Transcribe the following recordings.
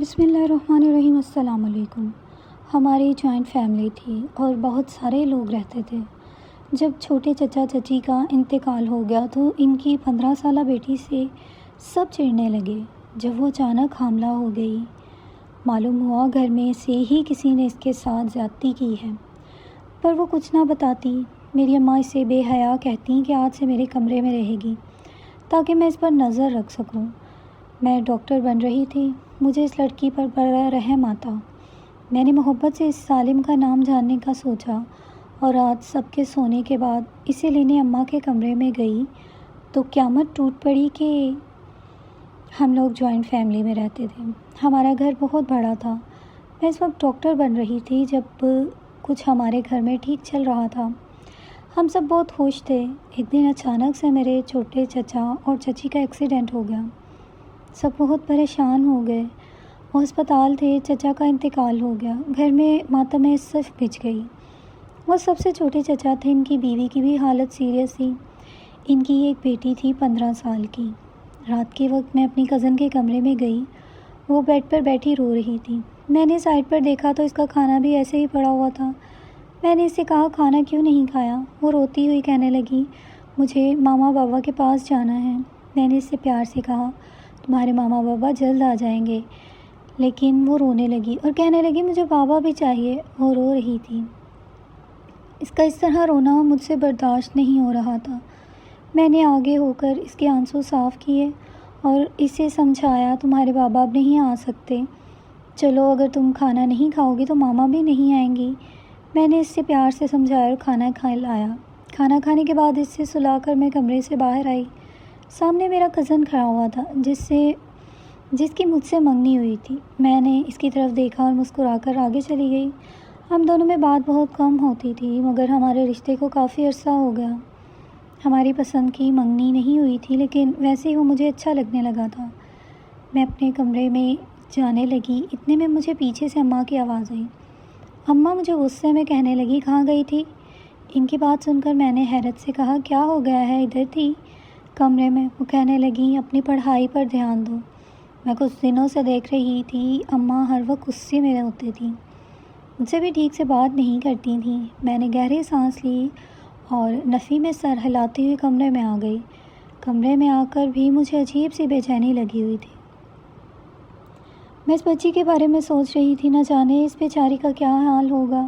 بسم اللہ الرحمن الرحیم۔ السلام علیکم۔ ہماری جوائنٹ فیملی تھی اور بہت سارے لوگ رہتے تھے۔ جب چھوٹے چچا چچی کا انتقال ہو گیا تو ان کی 15 سالہ بیٹی سے سب چڑھنے لگے جب وہ اچانک حاملہ ہو گئی۔ معلوم ہوا گھر میں سے ہی کسی نے اس کے ساتھ زیادتی کی ہے، پر وہ کچھ نہ بتاتی۔ میری اماں اسے بے حیا کہتی کہ آج سے میرے کمرے میں رہے گی تاکہ میں اس پر نظر رکھ سکوں۔ میں ڈاکٹر بن رہی تھی، مجھے اس لڑکی پر بڑا رحم آتا۔ میں نے محبت سے اس ظالم کا نام جاننے کا سوچا اور آج سب کے سونے کے بعد اسے لینے اماں کے کمرے میں گئی تو قیامت ٹوٹ پڑی کہ ہم لوگ جوائنٹ فیملی میں رہتے تھے۔ ہمارا گھر بہت بڑا تھا۔ میں اس وقت ڈاکٹر بن رہی تھی جب کچھ ہمارے گھر میں ٹھیک چل رہا تھا۔ ہم سب بہت خوش تھے۔ ایک دن اچانک سے میرے چھوٹے چچا اور چچی کا ایکسیڈنٹ ہو گیا۔ سب بہت پریشان ہو گئے۔ وہ ہسپتال تھے، چچا کا انتقال ہو گیا۔ گھر میں ماتم صف بچھ گئی۔ وہ سب سے چھوٹے چچا تھے، ان کی بیوی کی بھی حالت سیریس تھی۔ ان کی ایک بیٹی تھی 15 سال کی۔ رات کے وقت میں اپنی کزن کے کمرے میں گئی، وہ بیڈ پر بیٹھی رو رہی تھی۔ میں نے سائڈ پر دیکھا تو اس کا کھانا بھی ایسے ہی پڑا ہوا تھا۔ میں نے اس سے کہا کھانا کیوں نہیں کھایا؟ وہ روتی ہوئی کہنے لگی مجھے ماما بابا کے پاس جانا ہے۔ میں نے اس سے پیار سے کہا تمہارے ماما بابا جلد آ جائیں گے، لیکن وہ رونے لگی اور کہنے لگی مجھے بابا بھی چاہیے۔ وہ رو رہی تھی۔ اس کا اس طرح رونا مجھ سے برداشت نہیں ہو رہا تھا۔ میں نے آگے ہو کر اس کے آنسو صاف کیے اور اسے سمجھایا تمہارے بابا اب نہیں آ سکتے، چلو اگر تم کھانا نہیں کھاؤ گی تو ماما بھی نہیں آئیں گی۔ میں نے اس سے پیار سے سمجھایا اور کھانا کھلایا۔ کھانا کھانے کے بعد اس سے سلا کر میں کمرے سے باہر آئی۔ سامنے میرا کزن کھڑا ہوا تھا جس کی مجھ سے منگنی ہوئی تھی۔ میں نے اس کی طرف دیکھا اور مسکرا کر آگے چلی گئی۔ ہم دونوں میں بات بہت کم ہوتی تھی، مگر ہمارے رشتے کو کافی عرصہ ہو گیا۔ ہماری پسند کی منگنی نہیں ہوئی تھی، لیکن ویسے ہی وہ مجھے اچھا لگنے لگا تھا۔ میں اپنے کمرے میں جانے لگی، اتنے میں مجھے پیچھے سے اماں کی آواز آئی۔ اماں مجھے غصے میں کہنے لگی کہاں گئی تھی؟ ان کی بات سن کر میں نے حیرت سے کہا کیا ہو گیا ہے؟ ادھر تھی کمرے میں۔ وہ کہنے لگی اپنی پڑھائی پر دھیان دو۔ میں کچھ دنوں سے دیکھ رہی تھی اماں ہر وقت غصے میں ہوتی تھیں، مجھ سے بھی ٹھیک سے بات نہیں کرتی تھیں۔ میں نے گہری سانس لی اور نفی میں سر ہلاتے ہوئے کمرے میں آ گئی۔ کمرے میں آ کر بھی مجھے عجیب سی بے چینی لگی ہوئی تھی۔ میں اس بچی کے بارے میں سوچ رہی تھی، نہ جانے اس بیچاری کا کیا حال ہوگا۔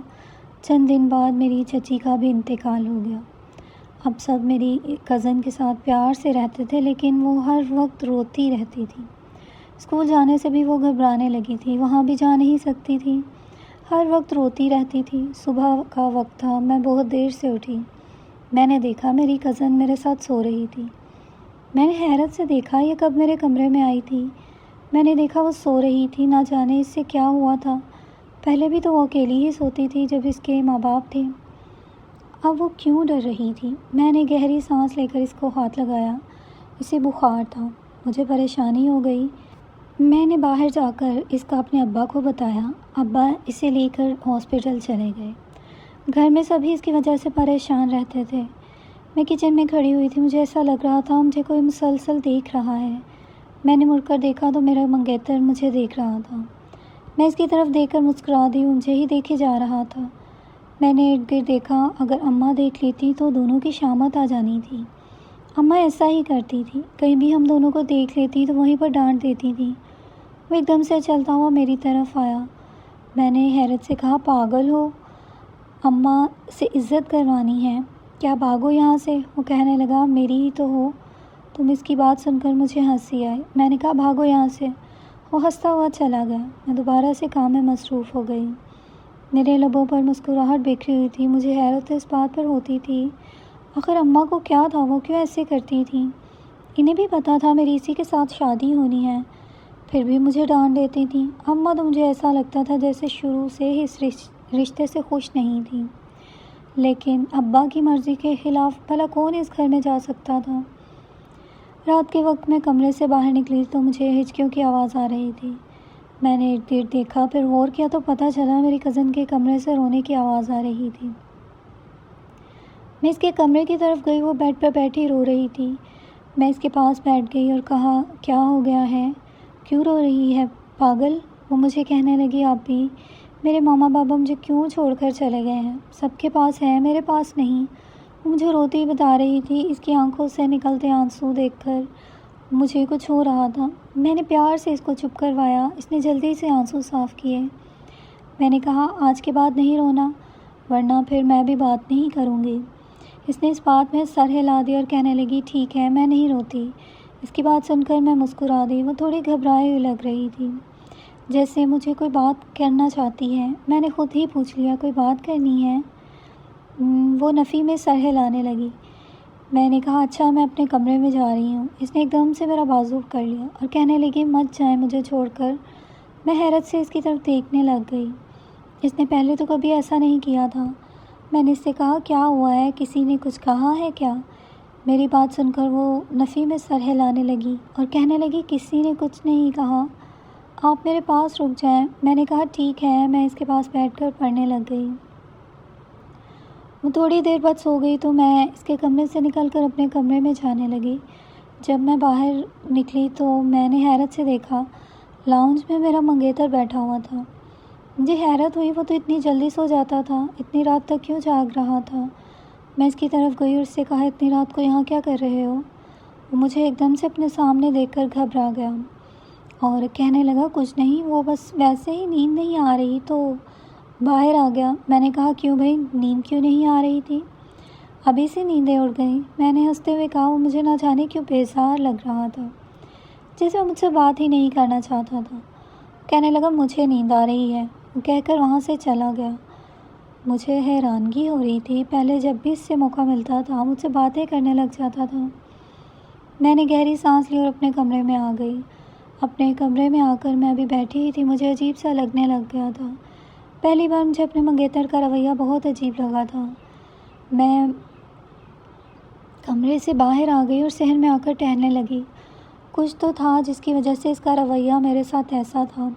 چند دن بعد میری چچی کا بھی انتقال ہو گیا۔ اب سب میری کزن کے ساتھ پیار سے رہتے تھے، لیکن وہ ہر وقت روتی رہتی تھی۔ اسکول جانے سے بھی وہ گھبرانے لگی تھی، وہاں بھی جا نہیں سکتی تھی، ہر وقت روتی رہتی تھی۔ صبح کا وقت تھا، میں بہت دیر سے اٹھی۔ میں نے دیکھا میری کزن میرے ساتھ سو رہی تھی۔ میں نے حیرت سے دیکھا یہ کب میرے کمرے میں آئی تھی۔ میں نے دیکھا وہ سو رہی تھی، نہ جانے اس سے کیا ہوا تھا۔ پہلے بھی تو وہ اکیلی ہی سوتی تھی جب اس کے ماں باپ تھے، اب وہ کیوں ڈر رہی تھی؟ میں نے گہری سانس لے کر اس کو ہاتھ لگایا۔ اسے بخار تھا، مجھے پریشانی ہو گئی۔ میں نے باہر جا کر اس کا اپنے ابا کو بتایا۔ ابا اسے لے کر ہاسپٹل چلے گئے۔ گھر میں سبھی اس کی وجہ سے پریشان رہتے تھے۔ میں کچن میں کھڑی ہوئی تھی، مجھے ایسا لگ رہا تھا مجھے کوئی مسلسل دیکھ رہا ہے۔ میں نے مڑ کر دیکھا تو میرا منگیتر مجھے دیکھ رہا تھا۔ میں اس کی طرف دیکھ کر مسکرا دی، مجھے ہی دیکھے جا رہا تھا۔ میں نے ارد گرد دیکھا، اگر اماں دیکھ لیتی تو دونوں کی شامت آ جانی تھی۔ اماں ایسا ہی کرتی تھی، کہیں بھی ہم دونوں کو دیکھ لیتی تو وہیں پر ڈانٹ دیتی تھی۔ وہ ایک دم سے چلتا ہوا میری طرف آیا۔ میں نے حیرت سے کہا پاگل ہو، اماں سے عزت کروانی ہے، کیا بھاگو یہاں سے؟ وہ کہنے لگا میری ہی تو ہو تم۔ اس کی بات سن کر مجھے ہنسی آئی۔ میں نے کہا بھاگو یہاں سے۔ وہ ہنستا ہوا چلا گیا۔ میں دوبارہ سے کام میں مصروف ہو گئی۔ میرے لبوں پر مسکراہٹ بکھری ہوئی تھی۔ مجھے حیرت اس بات پر ہوتی تھی آخر اماں کو کیا تھا، وہ کیوں ایسے کرتی تھیں؟ انہیں بھی پتہ تھا میری اسی کے ساتھ شادی ہونی ہے، پھر بھی مجھے ڈانٹ دیتی تھیں۔ اماں تو مجھے ایسا لگتا تھا جیسے شروع سے ہی اس رشتے سے خوش نہیں تھیں، لیکن ابا کی مرضی کے خلاف بھلا کون اس گھر میں جا سکتا تھا؟ رات کے وقت میں کمرے سے باہر نکلی تو مجھے ہچکیوں کی آواز آ رہی تھی۔ میں نے ارد گرد دیکھا، پھر غور کیا تو پتہ چلا میری کزن کے کمرے سے رونے کی آواز آ رہی تھی۔ میں اس کے کمرے کی طرف گئی، وہ بیڈ پر بیٹھی رو رہی تھی۔ میں اس کے پاس بیٹھ گئی اور کہا کیا ہو گیا ہے، کیوں رو رہی ہے پاگل؟ وہ مجھے کہنے لگی آپی میرے ماما بابا مجھے کیوں چھوڑ کر چلے گئے ہیں، سب کے پاس ہے میرے پاس نہیں۔ وہ مجھے روتی ہوئی بتا رہی تھی، اس کی آنکھوں سے نکلتے آنسو دیکھ کر مجھے کچھ ہو رہا تھا۔ میں نے پیار سے اس کو چپ کروایا، اس نے جلدی سے آنسو صاف کیے۔ میں نے کہا آج کے بعد نہیں رونا ورنہ پھر میں بھی بات نہیں کروں گی۔ اس نے اس بات میں سر ہلا دیا اور کہنے لگی ٹھیک ہے میں نہیں روتی۔ اس کی بات سن کر میں مسکرا دی۔ وہ تھوڑی گھبرائی ہوئی لگ رہی تھی، جیسے مجھے کوئی بات کرنا چاہتی ہے۔ میں نے خود ہی پوچھ لیا کوئی بات کرنی ہے؟ وہ نفی میں سر ہلانے لگی۔ میں نے کہا اچھا میں اپنے کمرے میں جا رہی ہوں۔ اس نے ایک دم سے میرا بازو پکڑ لیا اور کہنے لگی مت جائیں مجھے چھوڑ کر۔ میں حیرت سے اس کی طرف دیکھنے لگ گئی، اس نے پہلے تو کبھی ایسا نہیں کیا تھا۔ میں نے اس سے کہا کیا ہوا ہے، کسی نے کچھ کہا ہے کیا؟ میری بات سن کر وہ نفی میں سر ہلانے لگی اور کہنے لگی کسی نے کچھ نہیں کہا، آپ میرے پاس رک جائیں۔ میں نے کہا ٹھیک ہے، میں اس کے پاس بیٹھ کر پڑھنے لگ گئی۔ وہ تھوڑی دیر بعد سو گئی تو میں اس کے کمرے سے نکل کر اپنے کمرے میں جانے لگی۔ جب میں باہر نکلی تو میں نے حیرت سے دیکھا لاؤنج میں میرا منگیتر بیٹھا ہوا تھا۔ مجھے حیرت ہوئی وہ تو اتنی جلدی سو جاتا تھا، اتنی رات تک کیوں جاگ رہا تھا؟ میں اس کی طرف گئی اور اس سے کہا اتنی رات کو یہاں کیا کر رہے ہو؟ وہ مجھے ایک دم سے اپنے سامنے دیکھ کر گھبرا گیا اور کہنے لگا کچھ نہیں، وہ بس ویسے ہی نیند نہیں آ رہی تو باہر آ گیا۔ میں نے کہا کیوں بھائی نیند کیوں نہیں آ رہی تھی؟ ابھی سے نیندیں اڑ گئیں۔ میں نے ہنستے ہوئے کہا وہ مجھے نہ جانے کیوں بیزار لگ رہا تھا، جیسے وہ مجھ سے بات ہی نہیں کرنا چاہتا تھا۔ کہنے لگا مجھے نیند آ رہی ہے، وہ کہہ کر وہاں سے چلا گیا۔ مجھے حیرانگی ہو رہی تھی، پہلے جب بھی اس سے موقع ملتا تھا مجھ سے باتیں کرنے لگ جاتا تھا۔ میں نے گہری سانس لی اور اپنے کمرے میں آ گئی۔ اپنے کمرے میں آ کر میں ابھی بیٹھی ہی تھی، مجھے عجیب سا لگنے لگ گیا تھا۔ پہلی بار مجھے اپنے منگیتر کا رویہ بہت عجیب لگا تھا۔ میں کمرے سے باہر آ گئی اور صحن میں آ کر ٹہلنے لگی۔ کچھ تو تھا جس کی وجہ سے اس کا رویہ میرے ساتھ ایسا تھا۔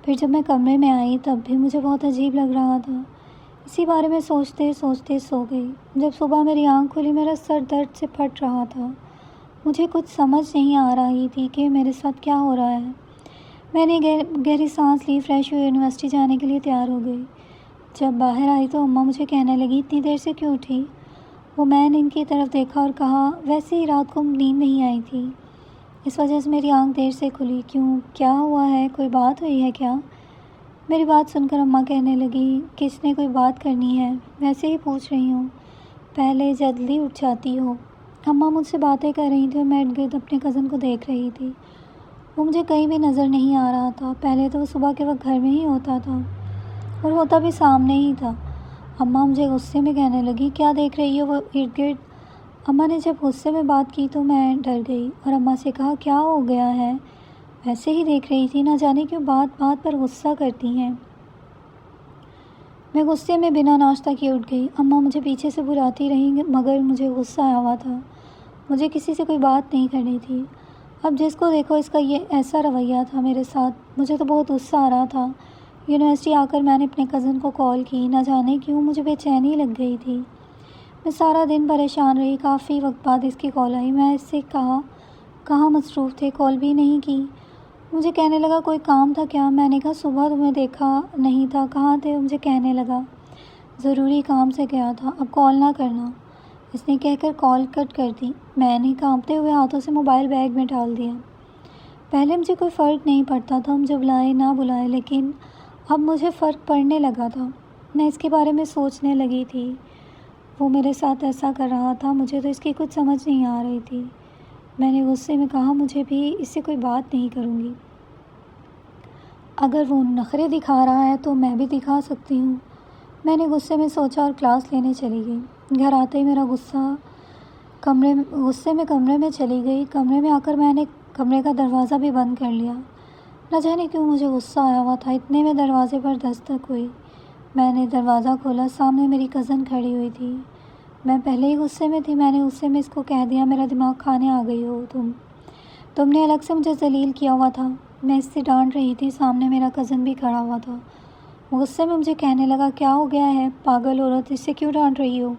پھر جب میں کمرے میں آئی تب بھی مجھے بہت عجیب لگ رہا تھا۔ اسی بارے میں سوچتے سوچتے سو گئی۔ جب صبح میری آنکھ کھلی میرا سر درد سے پھٹ رہا تھا۔ مجھے کچھ سمجھ نہیں آ رہی تھی کہ میرے ساتھ کیا ہو رہا ہے۔ میں نے گہری سانس لی، فریش ہوئی یونیورسٹی جانے کے لیے تیار ہو گئی۔ جب باہر آئی تو اماں مجھے کہنے لگی اتنی دیر سے کیوں اٹھی؟ وہ میں نے ان کی طرف دیکھا اور کہا ویسے ہی رات کو نیند نہیں آئی تھی، اس وجہ سے میری آنکھ دیر سے کھلی۔ کیوں کیا ہوا ہے، کوئی بات ہوئی ہے کیا؟ میری بات سن کر اماں کہنے لگی کس نے کوئی بات کرنی ہے، ویسے ہی پوچھ رہی ہوں، پہلے جلدی اٹھ جاتی ہو۔ اماں مجھ سے باتیں کر رہی تھیں اور میں ارد گرد اپنے کزن کو دیکھ رہی تھی۔ وہ مجھے کہیں بھی نظر نہیں آ رہا تھا۔ پہلے تو وہ صبح کے وقت گھر میں ہی ہوتا تھا اور ہوتا بھی سامنے ہی تھا۔ اماں مجھے غصے میں کہنے لگی کیا دیکھ رہی ہو وہ ارد گرد؟ اماں نے جب غصے میں بات کی تو میں ڈر گئی اور اماں سے کہا کیا ہو گیا ہے؟ ویسے ہی دیکھ رہی تھی، نہ جانے کیوں بات بات پر غصہ کرتی ہیں۔ میں غصے میں بنا ناشتہ کیے اٹھ گئی۔ اماں مجھے پیچھے سے بلاتی رہیں مگر مجھے غصہ آیا ہوا تھا، مجھے کسی سے کوئی بات نہیں کرنی تھی۔ اب جس کو دیکھو اس کا یہ ایسا رویہ تھا میرے ساتھ، مجھے تو بہت غصہ آ رہا تھا۔ یونیورسٹی آ کر میں نے اپنے کزن کو کال کی، نہ جانے کیوں مجھے بے چینی لگ گئی تھی۔ میں سارا دن پریشان رہی۔ کافی وقت بعد اس کی کال آئی۔ میں اس سے کہاں مصروف تھے، کال بھی نہیں کی۔ مجھے کہنے لگا کوئی کام تھا کیا؟ میں نے کہا صبح تمہیں دیکھا نہیں تھا، کہاں تھے؟ مجھے کہنے لگا ضروری کام سے گیا تھا، اب کال نہ کرنا۔ اس نے کہہ کر کال کٹ کر دی۔ میں نے کانپتے ہوئے ہاتھوں سے موبائل بیگ میں ڈال دیا۔ پہلے مجھے کوئی فرق نہیں پڑتا تھا مجھے بلائے نہ بلائے، لیکن اب مجھے فرق پڑنے لگا تھا۔ میں اس کے بارے میں سوچنے لگی تھی، وہ میرے ساتھ ایسا کر رہا تھا، مجھے تو اس کی کچھ سمجھ نہیں آ رہی تھی۔ میں نے غصے میں کہا مجھے بھی اس سے کوئی بات نہیں کروں گی، اگر وہ نخرے دکھا رہا ہے تو میں بھی دکھا سکتی ہوں۔ میں نے غصے میں سوچا اور کلاس لینے چلی گئی۔ گھر آتے ہی میرا غصے میں کمرے میں چلی گئی۔ کمرے میں آ کر میں نے کمرے کا دروازہ بھی بند کر لیا۔ نہ جانے کیوں مجھے غصہ آیا ہوا تھا۔ اتنے میں دروازے پر دستک ہوئی۔ میں نے دروازہ کھولا، سامنے میری کزن کھڑی ہوئی تھی۔ میں پہلے ہی غصے میں تھی، میں نے غصے میں اس کو کہہ دیا میرا دماغ کھانے آ گئی ہو تم نے الگ سے مجھے ذلیل کیا ہوا تھا۔ میں اس سے ڈانٹ رہی تھی، سامنے میرا کزن بھی کھڑا ہوا تھا۔ غصے میں مجھے کہنے لگا کیا ہو گیا ہے پاگل عورت، اس سے کیوں ڈانٹ رہی ہو؟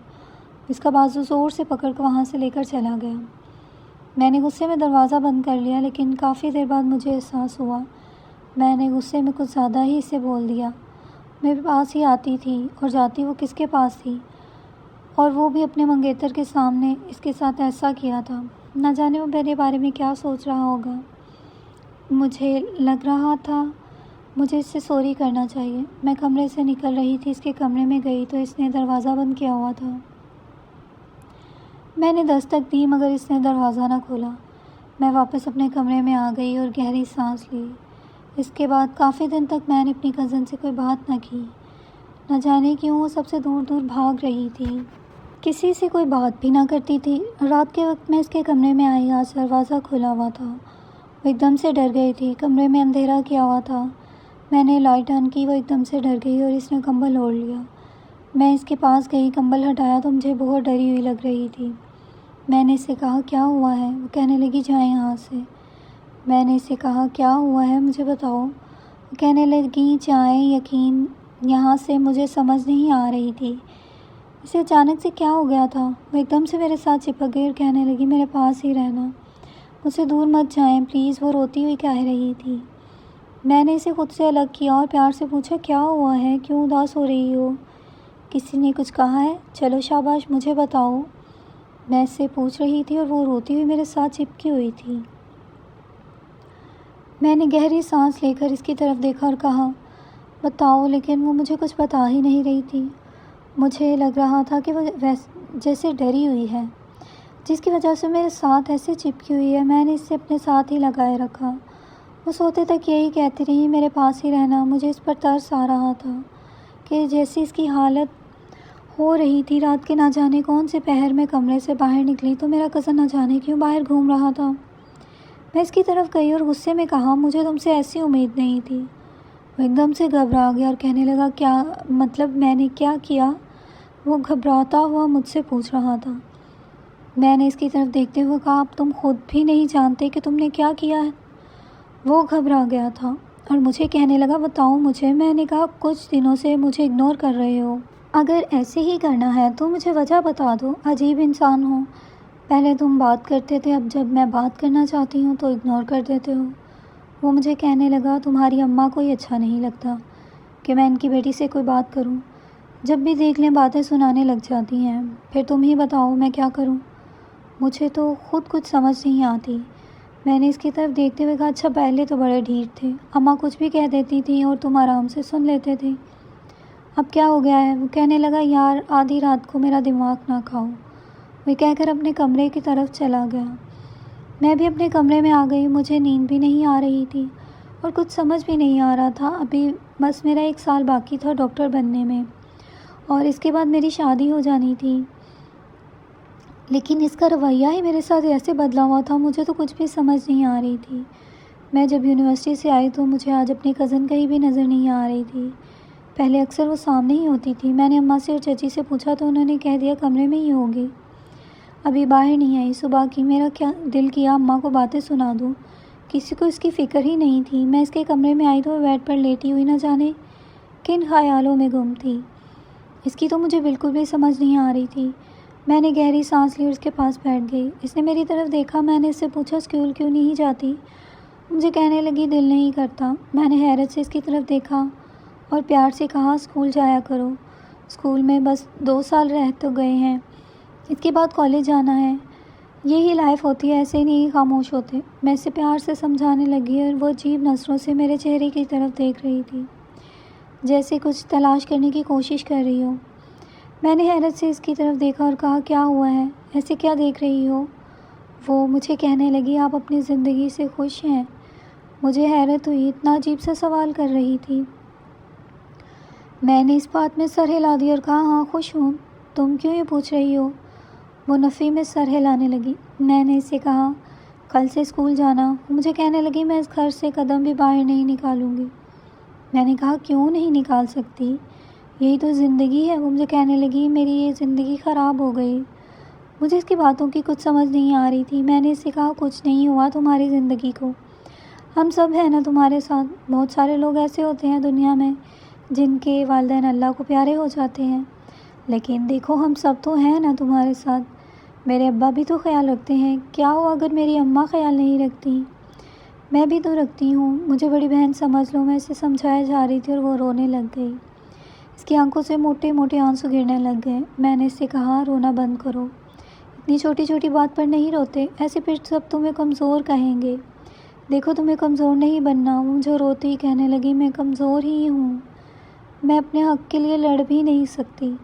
اس کا بازو زور سے پکڑ کر وہاں سے لے کر چلا گیا۔ میں نے غصے میں دروازہ بند کر لیا، لیکن کافی دیر بعد مجھے احساس ہوا میں نے غصے میں کچھ زیادہ ہی اسے بول دیا۔ میرے پاس ہی آتی تھی اور جاتی وہ کس کے پاس تھی، اور وہ بھی اپنے منگیتر کے سامنے اس کے ساتھ ایسا کیا تھا۔ نہ جانے وہ میرے بارے میں کیا سوچ رہا ہوگا۔ مجھے لگ رہا تھا مجھے اس سے سوری کرنا چاہیے۔ میں کمرے سے نکل رہی تھی، اس کے کمرے میں گئی تو اس نے دروازہ بند کیا ہوا تھا۔ میں نے دستک دی مگر اس نے دروازہ نہ کھولا۔ میں واپس اپنے کمرے میں آ گئی اور گہری سانس لی۔ اس کے بعد کافی دن تک میں نے اپنی کزن سے کوئی بات نہ کی۔ نہ جانے کیوں وہ سب سے دور دور بھاگ رہی تھی، کسی سے کوئی بات بھی نہ کرتی تھی۔ رات کے وقت میں اس کے کمرے میں آئی، آج دروازہ کھلا ہوا تھا۔ وہ ایک دم سے ڈر گئی تھی، کمرے میں اندھیرا کیا ہوا تھا۔ میں نے لائٹ آن کی، وہ ایک دم سے ڈر گئی اور اس نے کمبل اوڑھ لیا۔ میں اس کے پاس گئی، کمبل ہٹایا تو مجھے بہت ڈری ہوئی لگ رہی تھی۔ میں نے اسے کہا کیا ہوا ہے؟ وہ کہنے لگی جائیں یہاں سے۔ میں نے اسے کہا کیا ہوا ہے مجھے بتاؤ۔ وہ کہنے لگی جائیں یقین یہاں سے، مجھے سمجھ نہیں آ رہی تھی اسے اچانک سے کیا ہو گیا تھا۔ وہ ایک دم سے میرے ساتھ چپک گئی اور کہنے لگی میرے پاس ہی رہنا، مجھ سے دور مت جائیں پلیز۔ وہ روتی ہوئی کہہ رہی تھی۔ میں نے اسے خود سے الگ کیا اور پیار سے پوچھا کیا ہوا ہے، کیوں اداس ہو رہی ہو؟ کسی نے کچھ کہا ہے؟ چلو شاباش مجھے بتاؤ، میں اس سے پوچھ رہی تھی اور وہ روتی ہوئی میرے ساتھ چپکی ہوئی تھی۔ میں نے گہری سانس لے کر اس کی طرف دیکھا اور کہا بتاؤ، لیکن وہ مجھے کچھ بتا ہی نہیں رہی تھی۔ مجھے لگ رہا تھا کہ وہ جیسے ڈری ہوئی ہے، جس کی وجہ سے میرے ساتھ ایسے چپکی ہوئی ہے۔ میں نے اسے اپنے ساتھ ہی لگائے رکھا۔ وہ سوتے تک یہی کہتی رہی میرے پاس ہی رہنا۔ مجھے اس پر ترس آ رہا تھا کہ جیسی اس کی حالت ہو رہی تھی۔ رات کے نہ جانے کون سے پہر میں کمرے سے باہر نکلی تو میرا کزن نہ جانے کیوں باہر گھوم رہا تھا۔ میں اس کی طرف گئی اور غصے میں کہا مجھے تم سے ایسی امید نہیں تھی۔ وہ ایک دم سے گھبرا گیا اور کہنے لگا کیا مطلب میں نے کیا کیا؟ وہ گھبراتا ہوا مجھ سے پوچھ رہا تھا۔ میں نے اس کی طرف دیکھتے ہوئے کہا اب تم خود بھی نہیں جانتے کہ تم نے کیا کیا ہے؟ وہ گھبرا گیا تھا اور مجھے کہنے لگا بتاؤ مجھے۔ میں نے کہا کچھ دنوں سے مجھے اگنور کر رہے ہو، اگر ایسے ہی کرنا ہے تو مجھے وجہ بتا دو۔ عجیب انسان ہو، پہلے تم بات کرتے تھے، اب جب میں بات کرنا چاہتی ہوں تو اگنور کر دیتے ہو۔ وہ مجھے کہنے لگا تمہاری اماں کو ہی اچھا نہیں لگتا کہ میں ان کی بیٹی سے کوئی بات کروں، جب بھی دیکھ لیں باتیں سنانے لگ جاتی ہیں۔ پھر تم ہی بتاؤ میں کیا کروں، مجھے تو خود کچھ سمجھ نہیں آتی۔ میں نے اس کی طرف دیکھتے ہوئے کہا اچھا پہلے تو بڑے ڈھیر تھے، اماں کچھ بھی کہہ دیتی تھیں اور تم آرام سے سن لیتے تھے، اب کیا ہو گیا ہے؟ وہ کہنے لگا یار آدھی رات کو میرا دماغ نہ کھاؤ۔ وہ کہہ کر اپنے کمرے کی طرف چلا گیا۔ میں بھی اپنے کمرے میں آ گئی، مجھے نیند بھی نہیں آ رہی تھی اور کچھ سمجھ بھی نہیں آ رہا تھا۔ ابھی بس میرا 1 سال باقی تھا ڈاکٹر بننے میں اور اس کے بعد میری شادی ہو جانی تھی، لیکن اس کا رویہ ہی میرے ساتھ ایسے بدلا ہوا تھا، مجھے تو کچھ بھی سمجھ نہیں آ رہی تھی۔ میں جب یونیورسٹی سے آئی تو مجھے آج اپنی کزن کہیں بھی نظر نہیں آ رہی تھی۔ پہلے اکثر وہ سامنے ہی ہوتی تھی۔ میں نے اماں سے اور چچی سے پوچھا تو انہوں نے کہہ دیا کمرے میں ہی ہوگی، ابھی باہر نہیں آئی۔ صبح کی میرا کیا دل کیا اماں کو باتیں سنا دوں، کسی کو اس کی فکر ہی نہیں تھی۔ میں اس کے کمرے میں آئی تو وہ بیڈ پر لیٹی ہوئی نہ جانے کن خیالوں میں گم تھی، اس کی تو مجھے بالکل بھی سمجھ نہیں آ رہی تھی۔ میں نے گہری سانس لی اور اس کے پاس بیٹھ گئی۔ اس نے میری طرف دیکھا، میں نے اس سے پوچھا اسکول کیوں نہیں جاتی؟ مجھے کہنے لگی دل نہیں کرتا۔ میں نے حیرت سے اس کی طرف دیکھا اور پیار سے کہا اسکول جایا کرو، اسکول میں بس 2 سال رہ تو گئے ہیں، اس کے بعد کالج جانا ہے، یہی لائف ہوتی ہے، ایسے نہیں خاموش ہوتے۔ میں اسے پیار سے سمجھانے لگی اور وہ عجیب نظروں سے میرے چہرے کی طرف دیکھ رہی تھی، جیسے کچھ تلاش کرنے کی کوشش کر رہی ہو۔ میں نے حیرت سے اس کی طرف دیکھا اور کہا کیا ہوا ہے، ایسے کیا دیکھ رہی ہو؟ وہ مجھے کہنے لگی آپ اپنی زندگی سے خوش ہیں؟ مجھے حیرت ہوئی، اتنا عجیب سا سوال کر رہی تھی۔ میں نے اس بات میں سر ہلا دیا اور کہا ہاں خوش ہوں، تم کیوں یہ پوچھ رہی ہو؟ وہ نفی میں سر ہلانے لگی۔ میں نے اسے کہا کل سے اسکول جانا۔ وہ مجھے کہنے لگی میں اس گھر سے قدم بھی باہر نہیں نکالوں گی۔ میں نے کہا کیوں نہیں نکال سکتی، یہی تو زندگی ہے۔ وہ مجھے کہنے لگی میری یہ زندگی خراب ہو گئی۔ مجھے اس کی باتوں کی کچھ سمجھ نہیں آ رہی تھی۔ میں نے اسے کہا کچھ نہیں ہوا تمہاری زندگی کو، ہم سب ہیں نا تمہارے ساتھ۔ بہت سارے لوگ ایسے ہوتے ہیں دنیا میں جن کے والدین اللہ کو پیارے ہو جاتے ہیں، لیکن دیکھو ہم سب تو ہیں نا تمہارے ساتھ، میرے ابا بھی تو خیال رکھتے ہیں، کیا ہو اگر میری اماں خیال نہیں رکھتی؟ میں بھی تو رکھتی ہوں، مجھے بڑی بہن سمجھ لو۔ میں اسے سمجھایا جا رہی تھی اور وہ رونے لگ گئی۔ اس کی آنکھوں سے موٹے موٹے آنسو گرنے لگ گئے۔ میں نے اس سے کہا رونا بند کرو، اتنی چھوٹی چھوٹی بات پر نہیں روتے، ایسے پھر سب تمہیں کمزور کہیں گے۔ دیکھو تمہیں کمزور نہیں بننا۔ وہ جو روتی کہنے لگی میں کمزور ہی ہوں، میں اپنے حق کے لیے لڑ بھی نہیں سکتی۔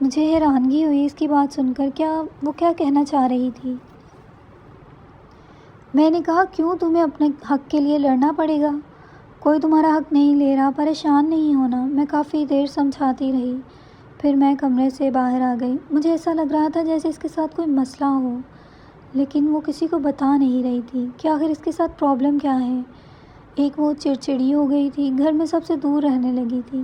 مجھے حیرانگی ہوئی اس کی بات سن کر، وہ کیا کہنا چاہ رہی تھی؟ میں نے کہا کیوں تمہیں اپنے حق کے لیے لڑنا پڑے گا؟ کوئی تمہارا حق نہیں لے رہا، پریشان نہیں ہونا۔ میں کافی دیر سمجھاتی رہی، پھر میں کمرے سے باہر آ گئی۔ مجھے ایسا لگ رہا تھا جیسے اس کے ساتھ کوئی مسئلہ ہو، لیکن وہ کسی کو بتا نہیں رہی تھی کہ آخر اس کے ساتھ پرابلم کیا ہے۔ ایک وہ چڑچڑی ہو گئی تھی، گھر میں سب سے دور رہنے لگی تھی،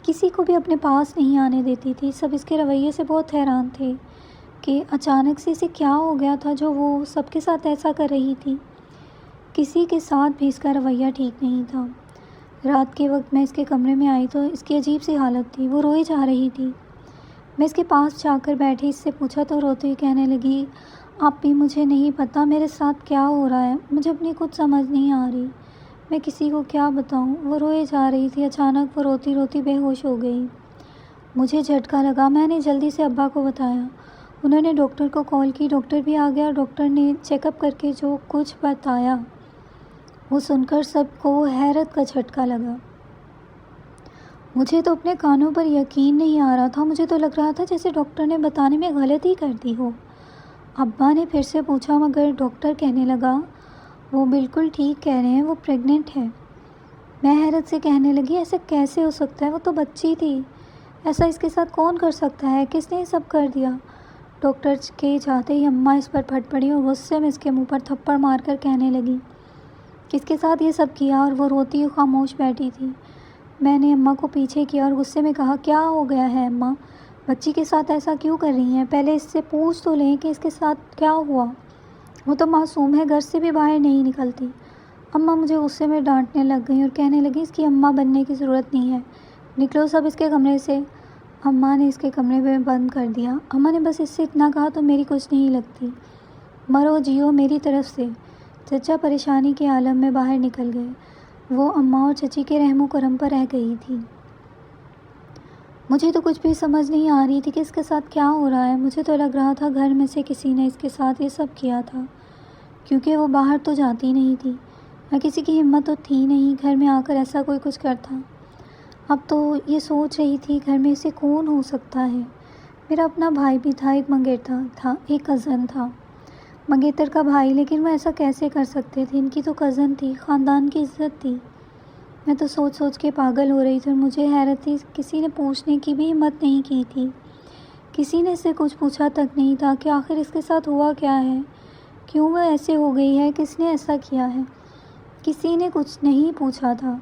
کسی کو بھی اپنے پاس نہیں آنے دیتی تھی۔ سب اس کے رویے سے بہت حیران تھے کہ اچانک سے اسے کیا ہو گیا تھا جو وہ سب کے ساتھ ایسا کر رہی تھی۔ کسی کے ساتھ بھی اس کا رویہ ٹھیک نہیں تھا۔ رات کے وقت میں اس کے کمرے میں آئی تو اس کی عجیب سی حالت تھی، وہ روئی جا رہی تھی۔ میں اس کے پاس جا کر بیٹھی، اس سے پوچھا تو روتی ہوئی کہنے لگی آپ بھی مجھے نہیں پتہ میرے ساتھ کیا ہو رہا ہے، مجھے اپنی کچھ سمجھ نہیں آ رہی، میں کسی کو کیا بتاؤں۔ وہ روئے جا رہی تھی، اچانک وہ روتی روتی بے ہوش ہو گئی۔ مجھے جھٹکا لگا، میں نے جلدی سے ابا کو بتایا۔ انہوں نے ڈاکٹر کو کال کی، ڈاکٹر بھی آ گیا اور ڈاکٹر نے چیک اپ کر کے جو کچھ بتایا وہ سن کر سب کو حیرت کا جھٹکا لگا۔ مجھے تو اپنے کانوں پر یقین نہیں آ رہا تھا، مجھے تو لگ رہا تھا جیسے ڈاکٹر نے بتانے میں غلطی کر دی ہو۔ ابا نے پھر سے پوچھا مگر ڈاکٹر کہنے لگا وہ بالکل ٹھیک کہہ رہے ہیں، وہ پریگننٹ ہے۔ میں حیرت سے کہنے لگی ایسا کیسے ہو سکتا ہے، وہ تو بچی تھی، ایسا اس کے ساتھ کون کر سکتا ہے، کس نے یہ سب کر دیا؟ ڈاکٹر کے جاتے ہی اماں اس پر پھٹ پڑی اور غصے میں اس کے منہ پر تھپڑ مار کر کہنے لگی کس کے ساتھ یہ سب کیا، اور وہ روتی ہوئی خاموش بیٹھی تھی۔ میں نے اماں کو پیچھے کیا اور غصے میں کہا کیا ہو گیا ہے اماں، بچی کے ساتھ ایسا کیوں کر رہی ہیں؟ پہلے اس سے پوچھ تو لیں کہ اس کے ساتھ کیا ہوا، وہ تو معصوم ہے، گھر سے بھی باہر نہیں نکلتی۔ اماں مجھے غصے میں ڈانٹنے لگ گئیں اور کہنے لگی اس کی اماں بننے کی ضرورت نہیں ہے، نکلو سب اس کے کمرے سے۔ اماں نے اس کے کمرے میں بند کر دیا۔ اماں نے بس اس سے اتنا کہا تو میری کچھ نہیں لگتی، مرو جیو میری طرف سے۔ چچا پریشانی کے عالم میں باہر نکل گئے، وہ اماں اور چچی کے رحم و کرم پر رہ گئی تھی۔ مجھے تو کچھ بھی سمجھ نہیں آ رہی تھی کہ اس کے ساتھ کیا ہو رہا ہے۔ مجھے تو لگ رہا تھا گھر میں سے کسی نے اس کے ساتھ یہ سب کیا تھا، کیونکہ وہ باہر تو جاتی نہیں تھی، نہ کسی کی ہمت تو تھی نہیں گھر میں آ کر ایسا کوئی کچھ کرتا۔ اب تو یہ سوچ رہی تھی گھر میں اسے کون ہو سکتا ہے۔ میرا اپنا بھائی بھی تھا، ایک منگیتر تھا، ایک کزن تھا، منگیتر کا بھائی، لیکن وہ ایسا کیسے کر سکتے تھے؟ ان کی تو کزن تھی، خاندان کی عزت تھی۔ میں تو سوچ سوچ کے پاگل ہو رہی تھی اور مجھے حیرت تھی کسی نے پوچھنے کی بھی ہمت نہیں کی تھی، کسی نے اس سے کچھ پوچھا تک نہیں تھا کہ آخر اس کے ساتھ ہوا کیا ہے، کیوں وہ ایسے ہو گئی ہے، کس نے ایسا کیا ہے؟ کسی نے کچھ نہیں پوچھا تھا۔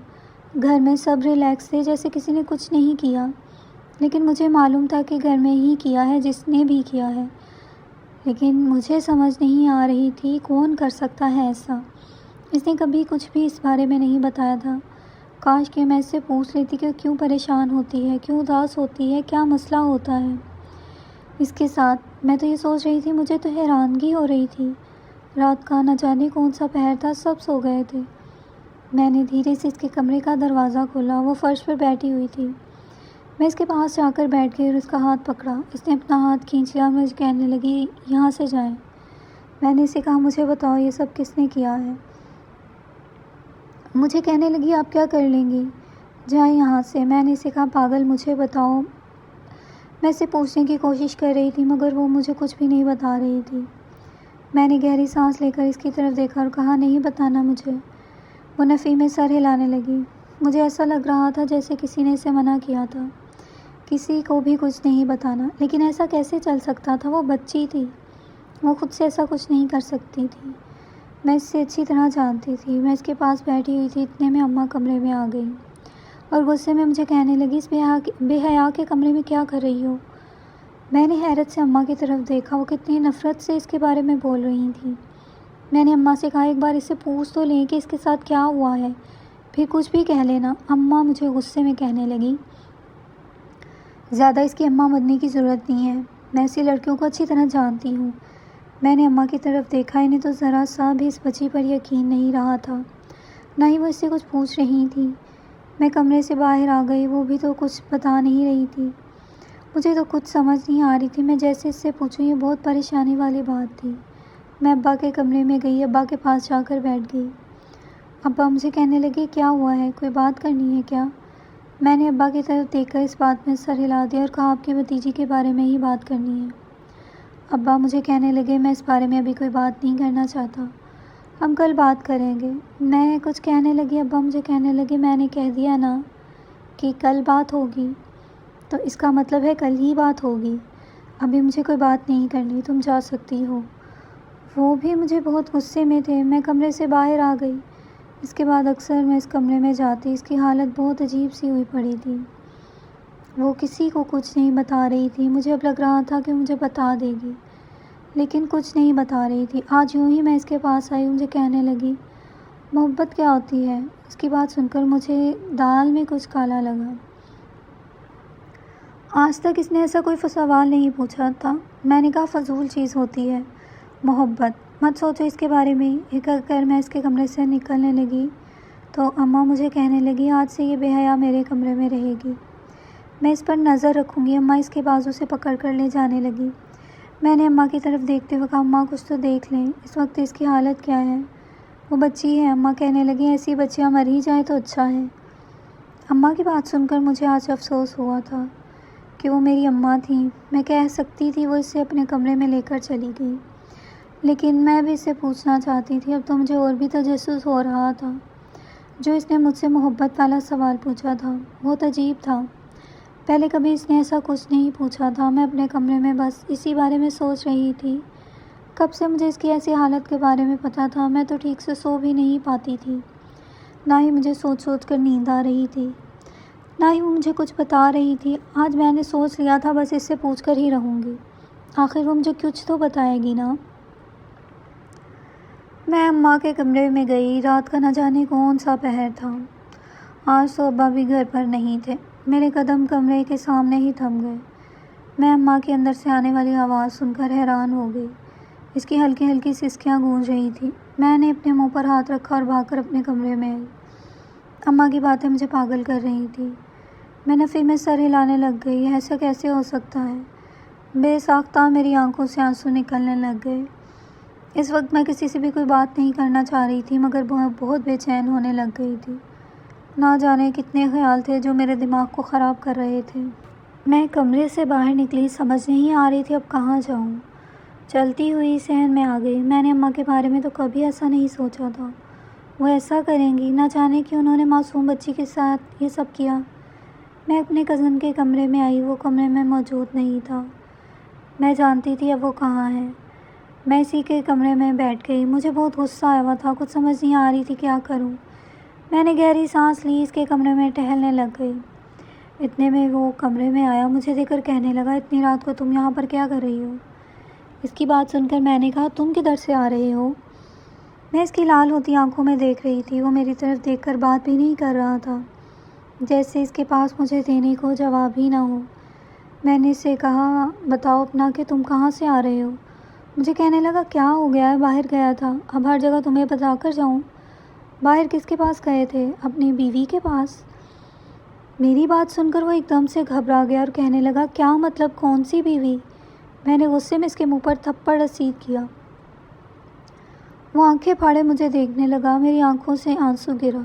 گھر میں سب ریلیکس تھے جیسے کسی نے کچھ نہیں کیا، لیکن مجھے معلوم تھا کہ گھر میں ہی کیا ہے جس نے بھی کیا ہے، لیکن مجھے سمجھ نہیں آ رہی تھی کون کر سکتا ہے ایسا۔ اس نے کبھی کچھ بھی اس بارے میں نہیں بتایا تھا۔ کاش کہ میں اس سے پوچھ لیتی کہ کیوں پریشان ہوتی ہے، کیوں اداس ہوتی ہے، کیا مسئلہ ہوتا ہے اس کے ساتھ۔ میں تو یہ سوچ رہی تھی، مجھے تو حیرانگی ہو رہی تھی۔ رات کا نہ جانے کون سا پہر تھا، سب سو گئے تھے۔ میں نے دھیرے سے اس کے کمرے کا دروازہ کھولا، وہ فرش پر بیٹھی ہوئی تھی۔ میں اس کے پاس جا کر بیٹھ گئی اور اس کا ہاتھ پکڑا۔ اس نے اپنا ہاتھ کھینچ لیا اور مجھے کہنے لگی یہاں سے جائیں۔ میں نے اسے کہا مجھے بتاؤ یہ سب کس نے کیا ہے؟ مجھے کہنے لگی آپ کیا کر لیں گی، جائیں یہاں سے۔ میں نے اسے کہا پاگل مجھے بتاؤ۔ میں اسے پوچھنے کی کوشش کر رہی تھی مگر وہ مجھے کچھ بھی نہیں بتا رہی تھی۔ میں نے گہری سانس لے کر اس کی طرف دیکھا اور کہا نہیں بتانا مجھے۔ وہ نفی میں سر ہلانے لگی۔ مجھے ایسا لگ رہا تھا جیسے کسی نے اسے منع کیا تھا، کسی کو بھی کچھ نہیں بتانا، لیکن ایسا کیسے چل سکتا تھا؟ وہ بچی تھی، وہ خود سے ایسا کچھ نہیں کر سکتی تھی۔ میں اس سے اچھی طرح جانتی تھی۔ میں اس کے پاس بیٹھی ہوئی تھی، اتنے میں اماں کمرے میں آ گئی اور غصے میں مجھے کہنے لگی اس بے حیا کے کمرے میں کیا کر رہی ہو؟ میں نے حیرت سے اماں کی طرف دیکھا، وہ کتنی نفرت سے اس کے بارے میں بول رہی تھیں۔ میں نے اماں سے کہا ایک بار اس سے پوچھ تو لیں کہ اس کے ساتھ کیا ہوا ہے، پھر کچھ بھی کہہ لینا۔ اماں مجھے غصے میں کہنے لگی زیادہ اس کی اماں بننے کی ضرورت نہیں ہے، میں ایسی لڑکیوں کو اچھی طرح جانتی ہوں، میں نے اماں کی طرف دیکھا، انہیں تو ذرا سا بھی اس بچی پر یقین نہیں رہا تھا، نہ ہی وہ اس سے کچھ پوچھ رہی تھی۔ میں کمرے سے باہر آ گئی، وہ بھی تو کچھ بتا نہیں رہی تھی۔ مجھے تو کچھ سمجھ نہیں آ رہی تھی، میں جیسے اس سے پوچھوں یہ بہت پریشانی والی بات تھی۔ میں ابا کے کمرے میں گئی، ابا کے پاس جا کر بیٹھ گئی۔ ابا مجھے کہنے لگے کیا ہوا ہے، کوئی بات کرنی ہے کیا؟ میں نے ابا کی طرف دیکھ کر اس بات میں سر ہلا دیا اور کہا آپ کی بھتیجی کے بارے میں ہی بات کرنی ہے۔ ابا مجھے کہنے لگے میں اس بارے میں ابھی کوئی بات نہیں کرنا چاہتا، ہم کل بات کریں گے۔ میں کچھ کہنے لگی، ابا مجھے کہنے لگے میں نے کہہ دیا نا کہ کل بات ہوگی، تو اس کا مطلب ہے کل ہی بات ہوگی، ابھی مجھے کوئی بات نہیں کرنی، تم جا سکتی ہو۔ وہ بھی مجھے بہت غصے میں تھے، میں کمرے سے باہر آ گئی۔ اس کے بعد اکثر میں اس کمرے میں جاتی، اس کی حالت بہت عجیب سی ہوئی پڑی تھی، وہ کسی کو کچھ نہیں بتا رہی تھی۔ مجھے اب لگ رہا تھا کہ مجھے بتا دے گی، لیکن کچھ نہیں بتا رہی تھی۔ آج یوں ہی میں اس کے پاس آئی، مجھے کہنے لگی محبت کیا ہوتی ہے؟ اس کی بات سن کر مجھے دال میں کچھ کالا لگا۔ آج تک اس نے ایسا کوئی سوال نہیں پوچھا تھا۔ میں نے کہا فضول چیز ہوتی ہے محبت، مت سوچو اس کے بارے میں۔ ایک کر میں اس کے کمرے سے نکلنے لگی تو اماں مجھے کہنے لگی آج سے یہ بے حیا میرے کمرے میں رہے گی، میں اس پر نظر رکھوں گی۔ اماں اس کے بازو سے پکڑ کر لے جانے لگی۔ میں نے اماں کی طرف دیکھتے ہوئے کہا اماں کچھ تو دیکھ لیں، اس وقت اس کی حالت کیا ہے؟ وہ بچی ہے۔ اماں کہنے لگی ایسی بچیاں مر ہی جائیں تو اچھا ہے۔ اماں کی بات سن کر مجھے آج افسوس ہوا تھا کہ وہ میری اماں تھیں، میں کہہ سکتی تھی وہ اسے اپنے کمرے میں لے کر چلی گئی، لیکن میں بھی اسے پوچھنا چاہتی تھی۔ اب تو مجھے اور بھی تجسس ہو رہا تھا۔ جو اس نے مجھ سے محبت والا سوال پوچھا تھا بہت عجیب تھا، پہلے کبھی اس نے ایسا کچھ نہیں پوچھا تھا۔ میں اپنے کمرے میں بس اسی بارے میں سوچ رہی تھی، کب سے مجھے اس کی ایسی حالت کے بارے میں پتہ تھا؟ میں تو ٹھیک سے سو بھی نہیں پاتی تھی، نہ ہی مجھے سوچ سوچ کر نیند آ رہی تھی، نہ ہی وہ مجھے کچھ بتا رہی تھی۔ آج میں نے سوچ لیا تھا بس اس سے پوچھ کر ہی رہوں گی، آخر وہ مجھے کچھ تو بتائے گی نا۔ میں اماں کے کمرے میں گئی، رات کا نہ جانے کون سا پہر تھا۔ آج تو ابا بھی گھر پر نہیں تھے، میرے قدم کمرے کے سامنے ہی تھم گئے۔ میں اماں کے اندر سے آنے والی آواز سن کر حیران ہو گئی، اس کی ہلکی ہلکی سسکیاں گونج رہی تھیں۔ میں نے اپنے منہ پر ہاتھ رکھا اور بھاگ کر اپنے کمرے میں آئی۔ اماں کی باتیں مجھے پاگل کر رہی تھیں۔ میں نفی میں سر ہلانے لگ گئی، ایسا کیسے ہو سکتا ہے؟ بے ساختہ میری آنکھوں سے آنسو نکلنے لگ گئے۔ اس وقت میں کسی سے بھی کوئی بات نہیں کرنا چاہ رہی تھی، مگر بہت بے چین ہونے لگ گئی تھی۔ نہ جانے کتنے خیال تھے جو میرے دماغ کو خراب کر رہے تھے۔ میں کمرے سے باہر نکلی، سمجھ نہیں آ رہی تھی اب کہاں جاؤں۔ چلتی ہوئی صحن میں آ گئی۔ میں نے اماں کے بارے میں تو کبھی ایسا نہیں سوچا تھا، وہ ایسا کریں گی، نہ جانے کہ انہوں نے معصوم بچی کے ساتھ یہ سب کیا۔ میں اپنے کزن کے کمرے میں آئی، وہ کمرے میں موجود نہیں تھا۔ میں جانتی تھی اب وہ کہاں ہے۔ میں اسی کے کمرے میں بیٹھ گئی، مجھے بہت غصہ آیا ہوا تھا، کچھ سمجھ نہیں آ رہی تھی کیا کروں۔ میں نے گہری سانس لی، اس کے کمرے میں ٹہلنے لگ گئی۔ اتنے میں وہ کمرے میں آیا، مجھے دیکھ کر کہنے لگا اتنی رات کو تم یہاں پر کیا کر رہی ہو؟ اس کی بات سن کر میں نے کہا تم کدھر سے آ رہے ہو؟ میں اس کی لال ہوتی آنکھوں میں دیکھ رہی تھی، وہ میری طرف دیکھ کر بات بھی نہیں کر رہا تھا، جیسے اس کے پاس مجھے دینے کو جواب ہی نہ ہو۔ میں نے اسے کہا بتاؤ اپنا کہ تم کہاں سے آ رہے ہو؟ مجھے کہنے لگا کیا ہو گیا ہے، باہر گیا تھا، اب ہر جگہ تمہیں بتا کر جاؤں؟ باہر کس کے پاس گئے تھے؟ اپنی بیوی کے پاس۔ میری بات سن کر وہ ایک دم سے گھبرا گیا اور کہنے لگا کیا مطلب، کون سی بیوی؟ میں نے غصے میں اس کے منہ پر تھپڑ رسید کیا۔ وہ آنکھیں پھاڑے مجھے دیکھنے لگا، میری آنکھوں سے آنسو گرا۔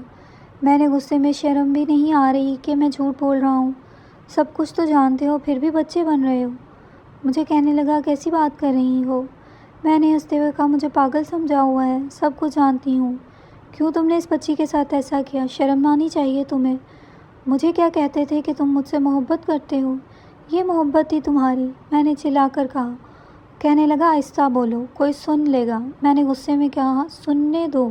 میں نے غصے میں شرم بھی نہیں آ رہی کہ میں جھوٹ بول رہا ہوں، سب کچھ تو جانتے ہو پھر بھی بچے بن رہے ہو۔ مجھے کہنے لگا کیسی بات کر رہی ہو؟ میں نے ہنستے ہوئے کہا مجھے پاگل سمجھا ہوا ہے، سب کچھ جانتی ہوں، کیوں تم نے اس بچی کے ساتھ ایسا کیا؟ شرم آنی چاہیے تمہیں۔ مجھے کیا کہتے تھے کہ تم مجھ سے محبت کرتے ہو؟ یہ محبت تھی تمہاری؟ میں نے چلا کر کہا۔ کہنے لگا آہستہ بولو، کوئی سن لے گا۔ میں نے غصے میں کہا سننے دو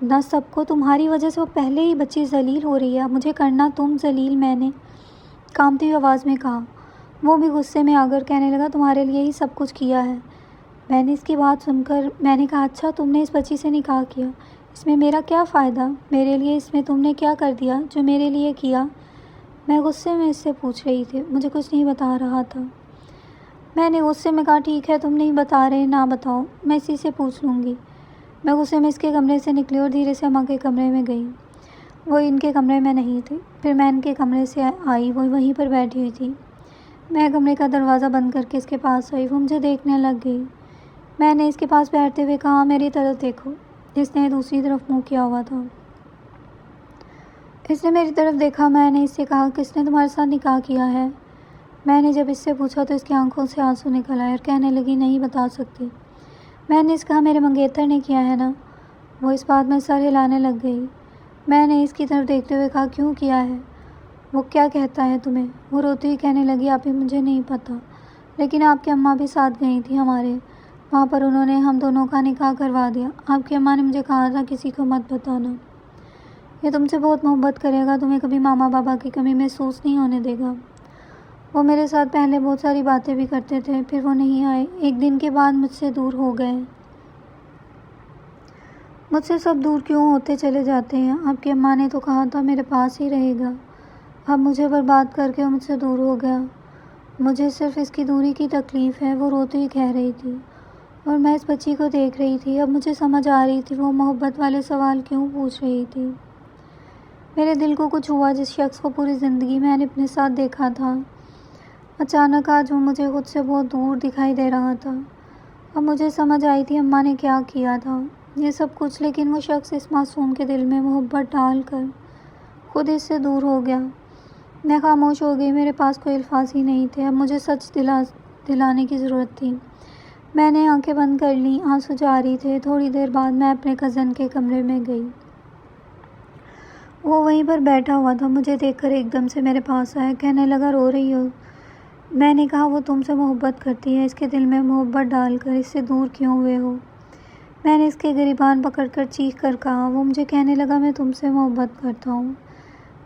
نہ سب کو، تمہاری وجہ سے وہ پہلے ہی بچی ذلیل ہو رہی ہے، اب مجھے کرنا تم ذلیل، میں نے کانپتی ہوئی آواز میں کہا۔ وہ بھی غصے میں آ کر کہنے لگا تمہارے لیے ہی سب کچھ کیا ہے۔ میں نے اس کی بات سن کر میں نے کہا اچھا تم نے اس بچی سے نکاح کیا، اس میں میرا کیا فائدہ؟ میرے لیے اس میں تم نے کیا کر دیا جو میرے لیے کیا؟ میں غصے میں اس سے پوچھ رہی تھی، مجھے کچھ نہیں بتا رہا تھا۔ میں نے غصے میں کہا ٹھیک ہے تم نہیں بتا رہے نہ بتاؤ، میں اسی سے پوچھ لوں گی۔ میں غصے میں اس کے کمرے سے نکلی اور دھیرے سے اماں کے کمرے میں گئی۔ وہ ان کے کمرے میں نہیں تھی۔ پھر میں ان کے کمرے سے آئی، وہ وہیں پر بیٹھی ہوئی تھی۔ میں کمرے کا دروازہ بند کر کے اس کے پاس آئی، وہ مجھے دیکھنے لگ گئی۔ میں نے اس کے پاس بیٹھتے ہوئے کہا میری طرف دیکھو۔ اس نے دوسری طرف منہ کیا ہوا تھا۔ اس نے میری طرف دیکھا۔ میں نے اس سے کہا کس نے تمہارے ساتھ نکاح کیا ہے؟ میں نے جب اس سے پوچھا تو اس کی آنکھوں سے آنسو نکل آئے اور کہنے لگی نہیں بتا سکتی۔ میں نے اس کہا میرے منگیتر نے کیا ہے نا؟ وہ اس بات میں سر ہلانے لگ گئی۔ میں نے اس کی طرف دیکھتے ہوئے کہا کیوں کیا ہے؟ وہ کیا کہتا ہے تمہیں؟ وہ روتی ہوئی کہنے لگی آپ ہی مجھے نہیں پتہ، لیکن آپ کی اماں بھی ساتھ گئی تھی ہمارے، وہاں پر انہوں نے ہم دونوں کا نکاح کروا دیا۔ آپ کی اماں نے مجھے کہا تھا کسی کو مت بتانا، یہ تم سے بہت محبت کرے گا، تمہیں کبھی ماما بابا کی کمی محسوس نہیں ہونے دے گا۔ وہ میرے ساتھ پہلے بہت ساری باتیں بھی کرتے تھے، پھر وہ نہیں آئے، ایک دن کے بعد مجھ سے دور ہو گئے۔ مجھ سے سب دور کیوں ہوتے چلے جاتے ہیں؟ آپ کی اماں نے تو کہا تھا میرے پاس ہی رہے گا، اب مجھے برباد کر کے وہ مجھ سے دور ہو گیا۔ مجھے صرف اس کی دوری کی تکلیف ہے، وہ روتی ہوئی کہہ رہی تھی، اور میں اس بچی کو دیکھ رہی تھی۔ اب مجھے سمجھ آ رہی تھی وہ محبت والے سوال کیوں پوچھ رہی تھی۔ میرے دل کو کچھ ہوا، جس شخص کو پوری زندگی میں نے اپنے ساتھ دیکھا تھا، اچانک آج وہ مجھے خود سے بہت دور دکھائی دے رہا تھا۔ اب مجھے سمجھ آئی تھی اماں نے کیا کیا تھا، یہ سب کچھ، لیکن وہ شخص اس معصوم کے دل میں محبت ڈال کر خود اس سے دور ہو گیا۔ میں خاموش ہو گئی، میرے پاس کوئی الفاظ ہی نہیں تھے۔ اب مجھے سچ دلانے کی ضرورت تھی۔ میں نے آنکھیں بند کر لیں، آنسو جاری تھے۔ تھوڑی دیر بعد میں اپنے کزن کے کمرے میں گئی۔ وہ وہیں پر بیٹھا ہوا تھا، مجھے دیکھ کر ایک دم سے میرے پاس آیا، کہنے لگا رو رہی ہو؟ میں نے کہا وہ تم سے محبت کرتی ہے، اس کے دل میں محبت ڈال کر اس سے دور کیوں ہوئے ہو؟ میں نے اس کے گریبان پکڑ کر چیخ کر کہا۔ وہ مجھے کہنے لگا میں تم سے محبت کرتا ہوں۔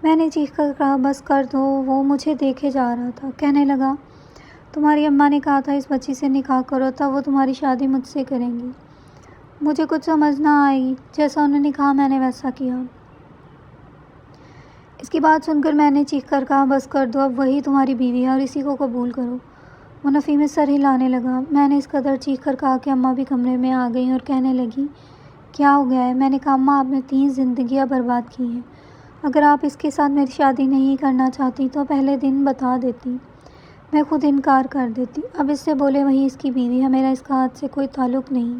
میں نے چیخ کر کہا بس کر دو۔ وہ مجھے دیکھے جا رہا تھا، کہنے لگا تمہاری اماں نے کہا تھا اس بچی سے نکاح کرو، تب وہ تمہاری شادی مجھ سے کریں گی۔ مجھے کچھ سمجھ نہ آئی، جیسا انہوں نے کہا میں نے ویسا کیا۔ اس کی بات سن کر میں نے چیخ کر کہا بس کر دو، اب وہی تمہاری بیوی ہے اور اسی کو قبول کرو۔ وہ نفی میں سر ہلانے لگا۔ میں نے اس قدر چیخ کر کہا کہ اماں بھی کمرے میں آ گئیں اور کہنے لگی کیا ہو گیا ہے؟ میں نے کہا اماں آپ نے 3 زندگیاں برباد کی ہیں، اگر آپ اس کے ساتھ میری شادی نہیں کرنا چاہتی تو پہلے دن بتا دیتی، میں خود انکار کر دیتی۔ اب اس سے بولے وہی اس کی بیوی ہے، میرا اس کا آج سے کوئی تعلق نہیں۔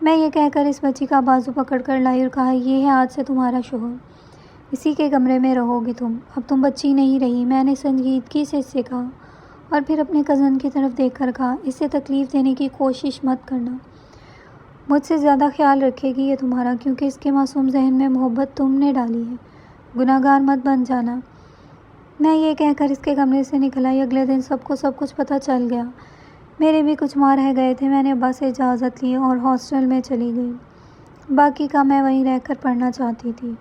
میں یہ کہہ کر اس بچی کا بازو پکڑ کر لائی اور کہا یہ ہے آج سے تمہارا شوہر، اسی کے کمرے میں رہو گی تم، اب تم بچی نہیں رہی۔ میں نے سنجیدگی سے اس سے کہا اور پھر اپنے کزن کی طرف دیکھ کر کہا اسے تکلیف دینے کی کوشش مت کرنا، مجھ سے زیادہ خیال رکھے گی یہ تمہارا، کیونکہ اس کے معصوم ذہن میں محبت تم نے ڈالی ہے، گناہ گار مت بن جانا۔ میں یہ کہہ کر اس کے کمرے سے نکل آئی۔ اگلے دن سب کو سب کچھ پتہ چل گیا، میرے بھی کچھ ماں رہ گئے تھے۔ میں نے ابا سے اجازت لی اور ہاسٹل میں چلی گئی، باقی کا میں وہیں رہ کر پڑھنا چاہتی تھی۔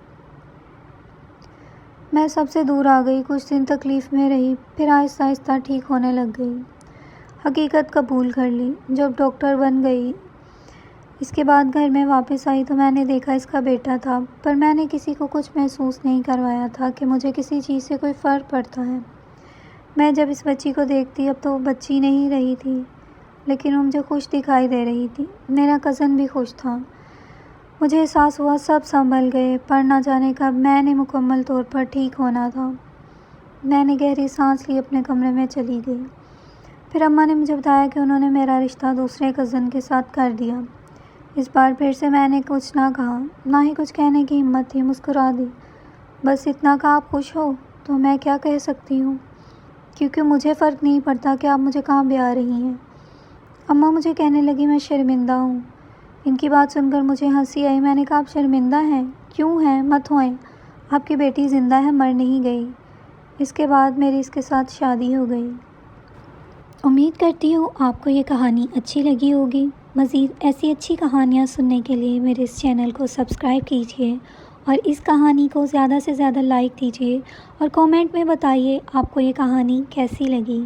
میں سب سے دور آ گئی، کچھ دن تکلیف میں رہی، پھر آہستہ آہستہ ٹھیک ہونے لگ گئی، حقیقت قبول کر لی۔ جب ڈاکٹر بن گئی، اس کے بعد گھر میں واپس آئی تو میں نے دیکھا اس کا بیٹا تھا، پر میں نے کسی کو کچھ محسوس نہیں کروایا تھا کہ مجھے کسی چیز سے کوئی فرق پڑتا ہے۔ میں جب اس بچی کو دیکھتی، اب تو وہ بچی نہیں رہی تھی، لیکن وہ مجھے خوش دکھائی دے رہی تھی، میرا کزن بھی خوش تھا۔ مجھے احساس ہوا سب سنبھل گئے، پر نہ جانے کب میں نے مکمل طور پر ٹھیک ہونا تھا۔ میں نے گہری سانس لی، اپنے کمرے میں چلی گئی۔ پھر اماں نے مجھے بتایا کہ انہوں نے میرا رشتہ دوسرے کزن کے ساتھ کر دیا۔ اس بار پھر سے میں نے کچھ نہ کہا، نہ ہی کچھ کہنے کی ہمت تھی، مسکرا دی۔ بس اتنا کہ آپ خوش ہو تو میں کیا کہہ سکتی ہوں، کیونکہ مجھے فرق نہیں پڑتا کہ آپ مجھے کہاں بھی آ رہی ہیں۔ اماں مجھے کہنے لگی میں شرمندہ ہوں۔ ان کی بات سن کر مجھے ہنسی آئی۔ میں نے کہا آپ شرمندہ ہیں؟ کیوں ہیں؟ مت ہوئیں، آپ کی بیٹی زندہ ہے، مر نہیں گئی۔ اس کے بعد میری اس کے ساتھ شادی ہو گئی۔ امید کرتی ہوں آپ کو یہ کہانی اچھی لگی ہوگی۔ مزید ایسی اچھی کہانیاں سننے کے لیے میرے اس چینل کو سبسکرائب کیجیے اور اس کہانی کو زیادہ سے زیادہ لائک دیجیے اور کومنٹ میں بتائیے آپ کو یہ کہانی کیسی لگی۔